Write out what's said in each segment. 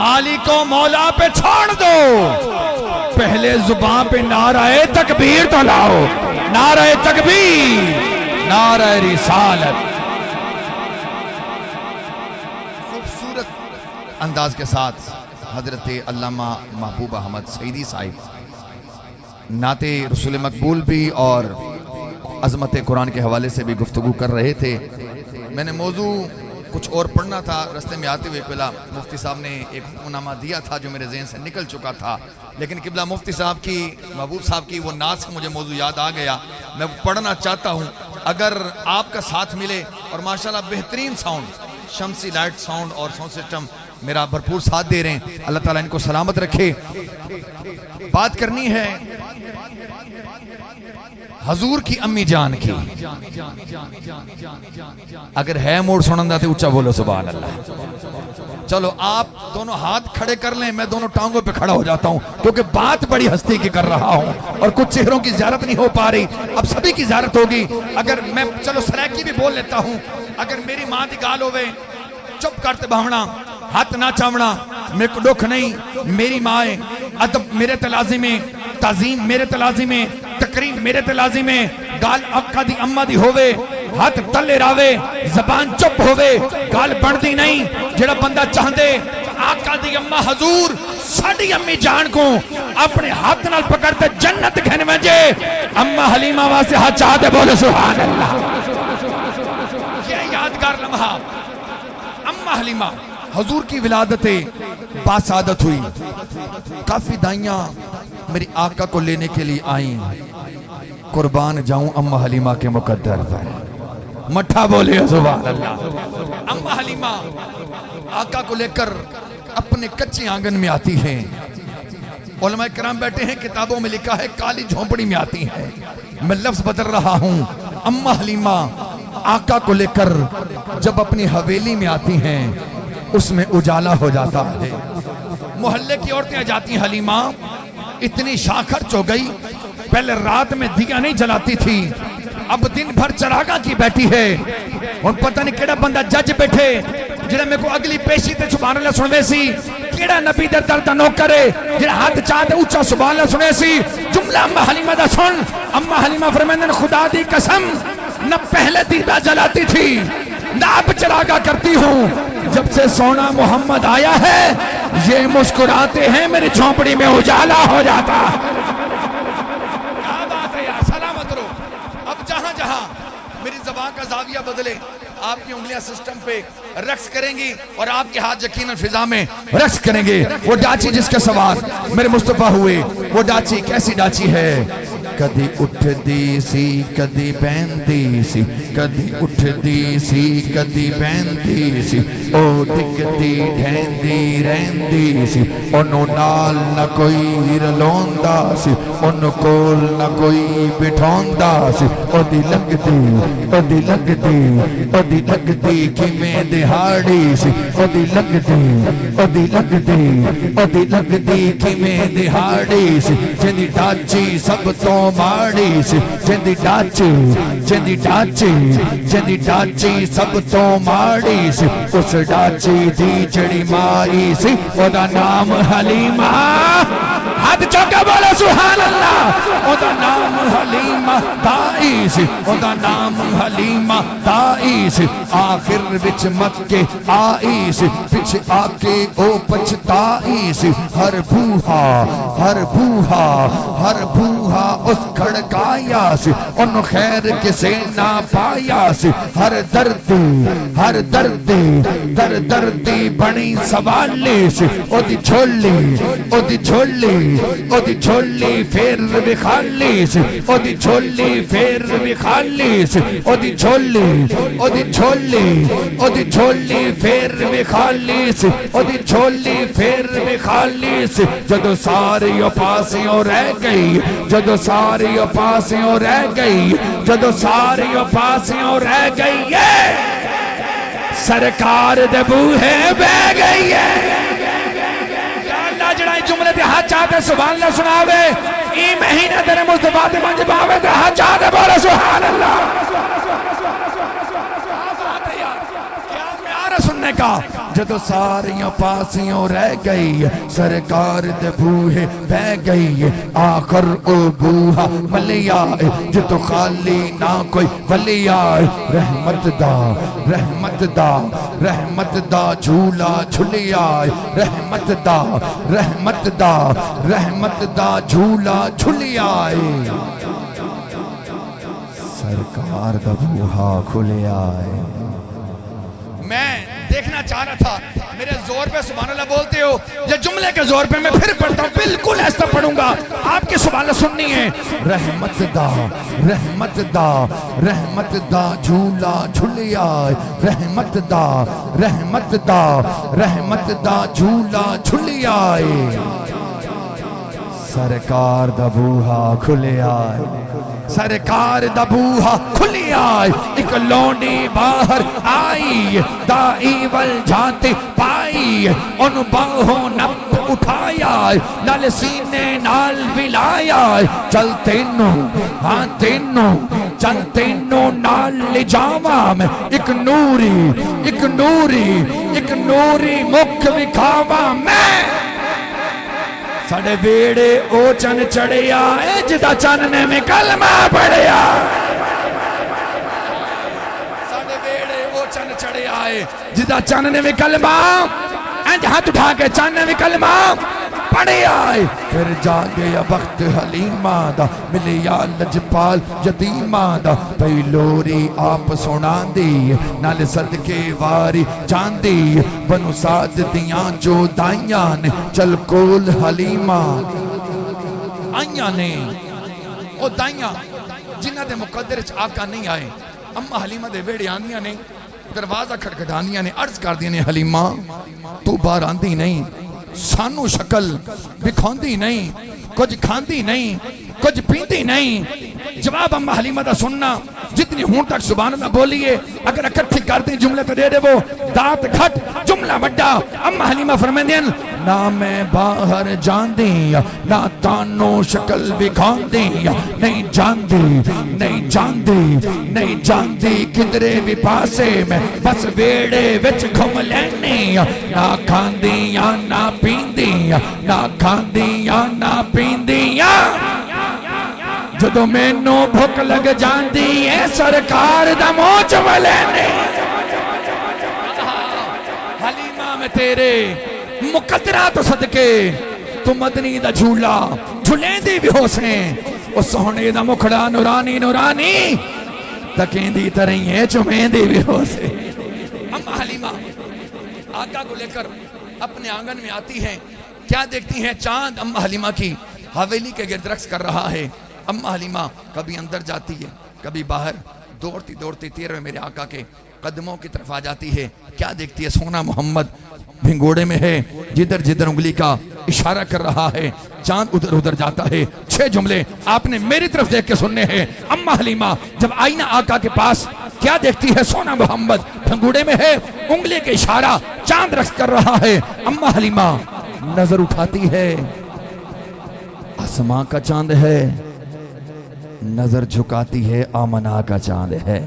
مالک و مولا پہ چھوڑ دو، پہلے زبان پہ نعرہ تکبیر تو لاؤ، نعرہ تکبیر، نعرہ رسالت۔ خوبصورت انداز کے ساتھ حضرت علامہ محبوب احمد سعیدی صاحب نعت رسول مقبول بھی اور عظمت قرآن کے حوالے سے بھی گفتگو کر رہے تھے۔ میں نے موضوع کچھ اور پڑھنا تھا، رستے میں آتے ہوئے قبلہ مفتی صاحب نے ایک حکم نامہ دیا تھا جو میرے ذہن سے نکل چکا تھا، لیکن قبلہ مفتی صاحب کی، محبوب صاحب کی وہ نعت سے مجھے موضوع یاد آ گیا، میں پڑھنا چاہتا ہوں۔ اگر آپ کا ساتھ ملے اور ماشاءاللہ بہترین ساؤنڈ، شمسی لائٹ ساؤنڈ اور ساؤنڈ سسٹم میرا بھرپور ساتھ دے رہے ہیں، اللہ تعالیٰ ان کو سلامت رکھے۔ بات کرنی ہے حضور کی امی جان کی، اگر ہے موڑ سنندہ تو اچھا بولو سبحان اللہ۔ چلو آپ دونوں ہاتھ کھڑے کر لیں، میں دونوں ٹانگوں پہ کھڑا ہو جاتا ہوں، کیونکہ بات بڑی ہستی کی کر رہا ہوں اور کچھ چہروں کی زیارت نہیں ہو پا رہی، اب سبھی کی زیارت ہوگی۔ اگر میں چلو سریکی بھی بول لیتا ہوں، اگر میری ماں دی گال ہوئے چپ کرتے بہونا، ہاتھ نہ چاونا، میرے کو دکھ نہیں، میری ماں ہے، ادب میرے تلازم میں، تعظیم میرے تلازم میں، تقریم میرے تلازم میں، گال اکا دی اممہ دی ہوئے، ہاتھ تلے راوے، زبان چپ ہوئے، گال بڑھ دی نہیں، جڑا بندہ چاہندے آقا دی اممہ حضور ساڑی امی جان کو اپنے ہاتھ نال پکڑتے جنت گھنے وجے، اممہ حلیمہ واسے ہاتھ چاہتے بولے سبحان اللہ۔ یہ یادگار لمحہ، اممہ حلیمہ حضور کی ولادت باسعادت ہوئی، کافی دائیاں میری آقا کو لینے کے لیے آئیں، قربان جاؤں اممہ حلیمہ کے مقدر پر، مٹھا بولے سبحان اللہ۔ اممہ حلیمہ آقا کو لے کر اپنے کچے آنگن میں آتی ہیں، علماء کرام بیٹھے ہیں، کتابوں میں لکھا ہے کالی جھونپڑی میں آتی ہیں، میں لفظ بدل رہا ہوں۔ اممہ حلیمہ آقا کو لے کر جب اپنی حویلی میں آتی ہیں، اس میں اجالا ہو جاتا ہے، محلے کی عورتیں آ جاتی ہیں، حلیمہ اتنی شاخرچ ہو گئی، پہلے رات میں دیا نہیں جلاتی تھی، اب دن بھر چراغاں کی بیٹھی ہے، اور پتہ نہیں کیڑا بندہ جج بیٹھے جنہیں میں کو اگلی پیشی تے سبحان اللہ سنوے سی، کیڑا نبی در درد نو کرے جنہیں ہاتھ چاہتے اچھا سبحان اللہ سنے سی، جملہ اممہ حلیمہ دا سن۔ اممہ حلیمہ فرمیندن خدا دی قسم نہ پہلے دیدہ جلاتی تھی نہ اب چراغا کرتی ہوں، جب سے سونا محمد آیا ہے یہ مسکراتے ہیں میری جھونپڑی میں اجالا ہو جاتا۔ کیا بات ہے یار، سلامت رو۔ اب جہاں جہاں میری زبان کا زاویہ بدلے، آپ کی انگلیاں سسٹم پہ رقص کریں گی اور آپ کے ہاتھ یقیناً فضا میں رقص کریں گے۔ وہ ڈاچی جس کے سوار میرے مصطفیٰ ہوئے، وہ ڈاچی کیسی ڈاچی ہے، کدی اٹھ دی سی کدی بین دی سی، کدی اٹھ دی سی کدی بین دی سی، او ڈگدی ڈھیندی رہندی سی، انو نال نہ کوئی رلوندا سی، انو کول نہ کوئی بٹھوندا سی، او دی لگ دی او دی لگ دی او دی لگ دی کیویں دہاڑی سی، او دی لگ دی او دی لگ دی او دی لگ دی کیویں دہاڑی سی، جندی ڈاچی سب تو ماڑی سی، جندی ڈاچی جندی ڈاچی جندی ڈاچی سب تو ماڑی سی، اس ڈاچی دی جڑی مائی سی او دا نام حلیمہ، ہاتھ چوکا بولا سبحان اللہ، او دا نام حلیمہ دائی سی، او دا نام حلیمہ دائی سی، آخر وچ مکے آئی سی، پچھ آکے او پچھتائی سی، ہر بوہا ہر بوہا ہر بوہا اس کھڑکایا سی، ان خیر کسے نہ پایا سی، ہر دردی در دردی بنی سوالی سی، او دی جھولی او دی جھولی او دی جھولی پھر بھی خالی سی، او دی جھولی پھر بھی خالی سی، او دی جھولی او دی جھولی او دی جھولی پھر بھی خالی سی، او دی جھولی پھر بھی خالی سی، جدو ساری پاسیوں رہ گئی، جدو ساری پاسیوں رہ گئی، جدو ساری پاسیوں رہ گئی ہے، سرکار دے بوہے بہ گئی ہے۔ یا اللہ جڑائی جملے دے ہاتھ چاہتے سبحان اللہ سناوے، ای مہینہ تیرے مصطفیٰ دے منج باوے دے ہاتھ چاہتے بولے سبحان اللہ۔ کیا میں آ رہا سننے کا جدو ساریاں پاسیوں رہ گئی سرکار دے بوہے بہ گئی آخر او بوہا ملی آئے جدو خالی نہ کوئی ولی آئے رحمت دا رحمت دا رحمت دا جھولا جھلی آئے رحمت دا رحمت دا رحمت دا جھولا جھلی آئے سرکار دا بوہا کھلے آئے۔ میں دیکھنا چاہ رہا تھا میرے زور پہ سبحان اللہ بولتے ہو یا جملے کے زور پہ میں پھر پڑھتا ہوں بالکل ایسا پڑھوں گا آپ کی سبحان اللہ سننی ہے۔ رحمت دا رحمت دا رحمت دا جھولا جھلی آئے رحمت دا رحمت دا رحمت دا جھولا جھلی آئے سرکار دا بوہا کھلے آئے سرکار دا بوہا کھلی آئے ایک لونڈی باہر آئی دائی ول جاتے پائی ان باہوں نب اٹھایا لال سینے نال ولایا چل تینوں ہاں تینوں چل تینوں نال لے جاواں میں ایک نوری ایک نوری ایک نوری مکھ وکھاواں میں ساڑے بیڑے او چن چڑھیا اے جدا چننے میں کلمہ پڑھیا ساڑے بیڑے او چن چڑھیا اے جدا چننے میں کلمہ انج ہاتھ اٹھا کے چننے میں کلمہ پڑھیا اے پھر جاگیا وقت حلیمہ دا ملیا لجپال یتیمہ دا پیلوری آپ سنان دی نال صدقے واری جاندی بنو ساد دیاں جو دائیاں نے چل کول حلیمہ آئیاں نے او دائیاں جنہ دے مقدر اچھ آقا نہیں آئے اما حلیمہ دے ویڑے آندیاں نے دروازہ کھٹکھٹاندیاں نے عرض کر دیا نے حلیمہ تو بار آندی نہیں سانو شکل بکھوندی نہیں کچھ کھاندی نہیں کچھ پیندی نہیں جواب اما حلیمہ دا سننا جتنی ہون تک سبحان اللہ بولیے اگر اکٹھی کرتے جملے تو دے دے وہ دات گھٹ جملہ بڑا اما حلیمہ فرمائیں دین نہ میں باہر جان دی نہ تانو شکل بکھوندی نہیں جان دی نہیں جان دی نہیں جان دی کدرے بھی پاسے میں بس بیڑے وچ گھم لینی نہ کھاندی یا نہ پیندی نہ کھاندی یا نہ پیندی جدو مینو بھوک لگ جاندی ہے سرکار دا موچ ولینے حلیمہ میں تیرے مقدرات صدقے تو مدنی دا جھولا جھولیں دی بھی ہو سیں اس سونے دا مکھڑا نورانی نورانی تکیں دی ترہیں چمیں دی بھی ہو سیں اما حلیمہ آقا کو لے کر اپنے آنگن میں آتی ہیں کیا دیکھتی ہیں چاند اما حلیمہ کی حویلی کے گرد رقص کر رہا ہے اما حلیمہ کبھی اندر جاتی ہے کبھی باہر دوڑتی دوڑتی تیرے میرے آقا کے قدموں کی طرف آ جاتی ہے کیا دیکھتی ہے سونا محمد بھنگوڑے میں ہے جدھر جدھر انگلی کا اشارہ کر رہا ہے چاند ادھر ادھر جاتا ہے 6 جملے آپ نے میری طرف دیکھ کے سننے ہیں اما حلیمہ جب آئی نا آقا کے پاس کیا دیکھتی ہے سونا محمد بھنگوڑے میں ہے انگلی کے اشارہ چاند رقص کر رہا ہے اما حلیمہ نظر اٹھاتی ہے آسمان کا چاند ہے نظر جھکاتی ہے آمنہ کا چاند ہے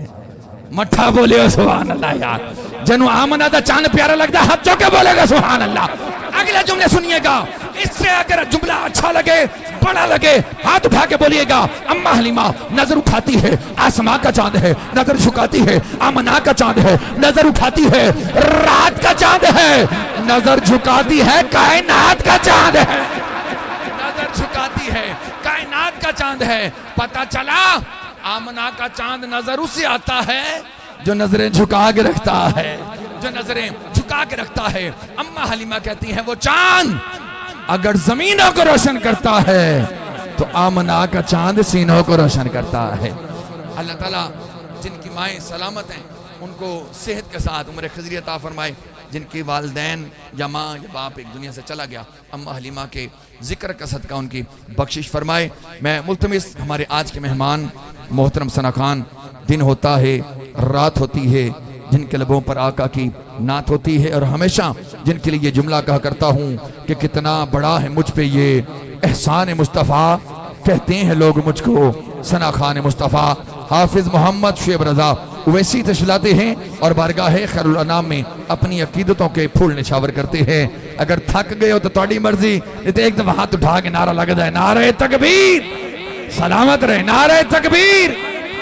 مٹھا بولے ہو سبحان اللہ یار جنو آمنہ دا چاند پیارا لگتا ہے ہاتھ چوکے بولے گا سبحان اللہ اگلا جملے سنیے گا اس سے اگر جملہ اچھا لگے بڑا لگے ہاتھ اٹھا کے بولیے گا اما حلیمہ نظر اٹھاتی ہے آسمان کا چاند ہے نظر جھکاتی ہے آمنہ کا چاند ہے نظر اٹھاتی ہے رات کا چاند ہے نظر جھکاتی ہے کائنات کا چاند ہے نظر جھکاتی ہے کائنات کا چاند ہے پتہ چلا آمنہ کا چاند نظر اسے آتا ہے جو نظریں جھکا کے رکھتا ہے جو نظریں جھکا کے رکھتا ہے اما حلیمہ کہتی ہیں وہ چاند اگر زمینوں کو روشن کرتا ہے تو آمنہ کا چاند سینوں کو روشن کرتا ہے اللہ تعالیٰ جن کی مائیں سلامت ہیں ان کو صحت کے ساتھ عمر خضری عطا فرمائے جن کی والدین یا ماں یا باپ ایک دنیا سے چلا گیا اما حلیمہ کے ذکر کا صدقہ ان کی بخشش فرمائے میں ملتمس ہمارے آج کے مہمان محترم ثنا خان دن ہوتا ہے رات ہوتی ہے جن کے لبوں پر آقا کی نعت ہوتی ہے اور ہمیشہ جن کے لیے یہ جملہ کہا کرتا ہوں کہ کتنا بڑا ہے مجھ پہ یہ احسان مصطفیٰ کہتے ہیں لوگ مجھ کو ثنا خان مصطفیٰ حافظ محمد شعیب رضا ویسی تشلاتے ہیں اور بارگاہ خیر الانام میں اپنی عقیدتوں کے پھول نچھاور کرتے ہیں. اگر تھک گئے ہو تو تھوڑی مرضی، نہیں تو ایک دفعہ ہاتھ اٹھا کے نعرہ لگ جائے، نعرہ تکبیر، سلامت رہے، نعرہ تکبیر،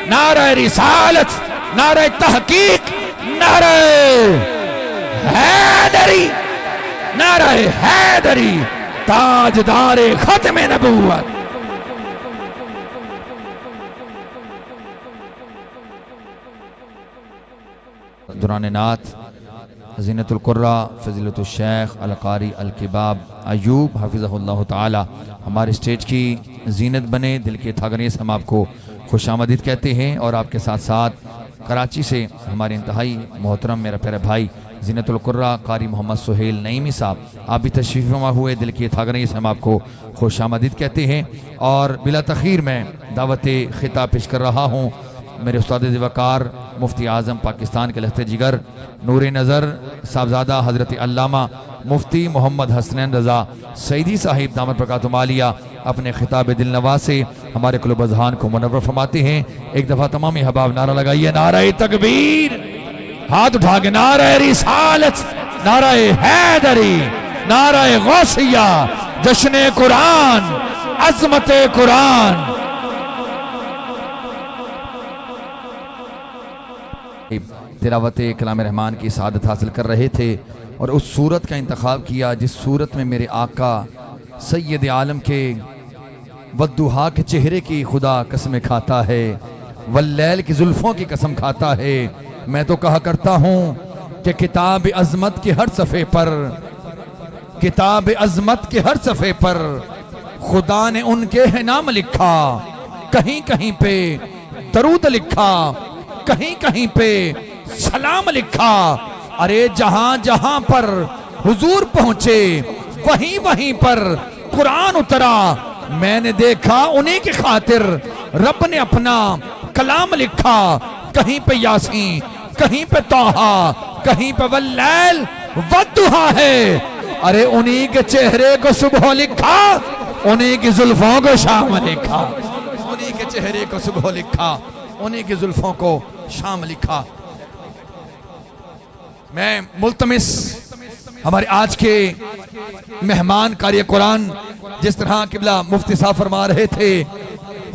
نعرہ رسالت، نعرہ تحقیق، نعرہ حیدری، نعرہ حیدری، تاجدار ختم نبوت. دوران نعت زینت القرہ فضیلت الشیخ القاری الکباب ایوب حفظہ اللہ تعالی ہمارے اسٹیج کی زینت بنے. دل کے تھاگنے سے ہم آپ کو خوش آمدید کہتے ہیں، اور آپ کے ساتھ ساتھ کراچی سے ہمارے انتہائی محترم میرا پیارا بھائی زینت القرہ قاری محمد سہیل نعیمی صاحب، آپ بھی تشریف فرما ہوئے. دل کے تھاگنے سے ہم آپ کو خوش آمدید کہتے ہیں، اور بلا تخیر میں دعوت خطاب پیش کر رہا ہوں میرے استاد وقار مفتی اعظم پاکستان کے لخت جگر نور نظر صاحبزادہ حضرت علامہ مفتی محمد حسنین رضا سعیدی صاحب دامت برکاتہم عالیہ اپنے خطاب دل نواز سے ہمارے قلوب اذہان کو منور فرماتے ہیں. ایک دفعہ تمام احباب نعرہ لگائیے، نعرہ تکبیر، ہاتھ اٹھا کے نعرہ رسالت، نعرہ حیدری، نعرہ غوثیہ، جشن قرآن، عظمت قرآن. تلاوت کلام رحمان کی سعادت حاصل کر رہے تھے اور اس صورت کا انتخاب کیا جس صورت میں میرے آقا سید عالم کے والضحیٰ کے چہرے کی خدا قسم کھاتا ہے، واللیل کی زلفوں کی قسم کھاتا ہے. میں تو کہا کرتا ہوں کہ کتاب عظمت کے ہر صفحے پر، کتاب عظمت کے ہر صفحے پر خدا نے ان کے ہے نام لکھا، کہیں کہیں پہ درود لکھا، کہیں کہیں پہ سلام لکھا. ارے جہاں جہاں پر حضور پہنچے وہیں وہیں پر قرآن اترا. میں نے دیکھا انہیں کی خاطر رب نے اپنا کلام لکھا، کہیں پہ یاسین، کہیں پہ طٰہٰ، کہیں پہ واللیل والضحیٰ ہے. ارے انہیں کے چہرے کو صبح لکھا، انہیں کی زلفوں کو شام لکھا، انہیں کے چہرے کو صبح لکھا، انہیں کی زلفوں کو شام لکھا. میں ملتمس ہمارے آج کے مہمان قاری قرآن جس طرح قبلہ مفتی صاحب فرما رہے تھے،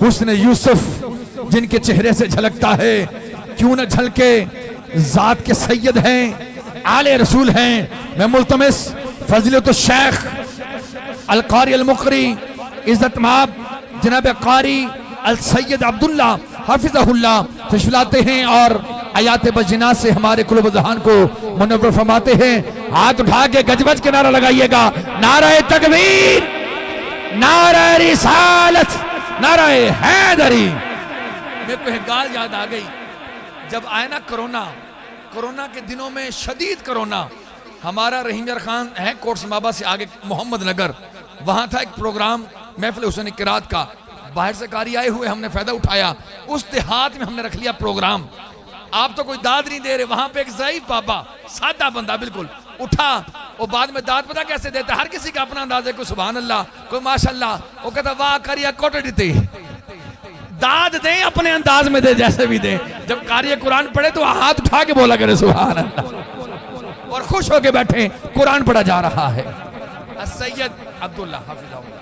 حسن یوسف جن کے چہرے سے جھلکتا ہے، کیوں نہ جھلکے، ذات کے سید ہیں، آل رسول ہیں. میں ملتمس فضیلت الشیخ القاری المقری عزت مآب جناب قاری السید عبداللہ حافظہ اللہ تشریف لاتے ہیں اور آیات بجنات سے ہمارے قلوب اذہان کو منور فرماتے ہیں. ہاتھ اٹھا کے گج بج کے نعرہ لگائیے گا، نعرہ تکبیر، نعرہ رسالت، نعرہ حیدری. میرے کو ایک گال یاد آ گئی، جب آئے نا کرونا کے دنوں میں شدید کرونا، ہمارا رحیم یار خان ہے کوٹ سمابا سے آگے محمد نگر، وہاں تھا ایک پروگرام محفل حسین قرات کا. باہر سے قاری آئے ہوئے، ہم نے فائدہ اٹھایا، اس دیہات میں ہم نے رکھ لیا پروگرام. آپ تو کوئی داد نہیں دے رہے، وہاں پہ ایک ضعیف بابا، سادہ بندہ بالکل اٹھا، وہ بعد میں داد پتہ کیسے دیتا، ہر کسی کا اپنا انداز ہے، کوئی سبحان اللہ، کوئی ماشاءاللہ. وہ کہتا واہ کاریا کوٹے دیتے، داد دیں اپنے انداز میں دے، جیسے بھی دیں. جب قاری قرآن پڑھے تو ہاتھ اٹھا کے بولا کرے سبحان اللہ، اور خوش ہو کے بیٹھے. قرآن پڑھا جا رہا ہے. السید عبداللہ حافظہ اللہ.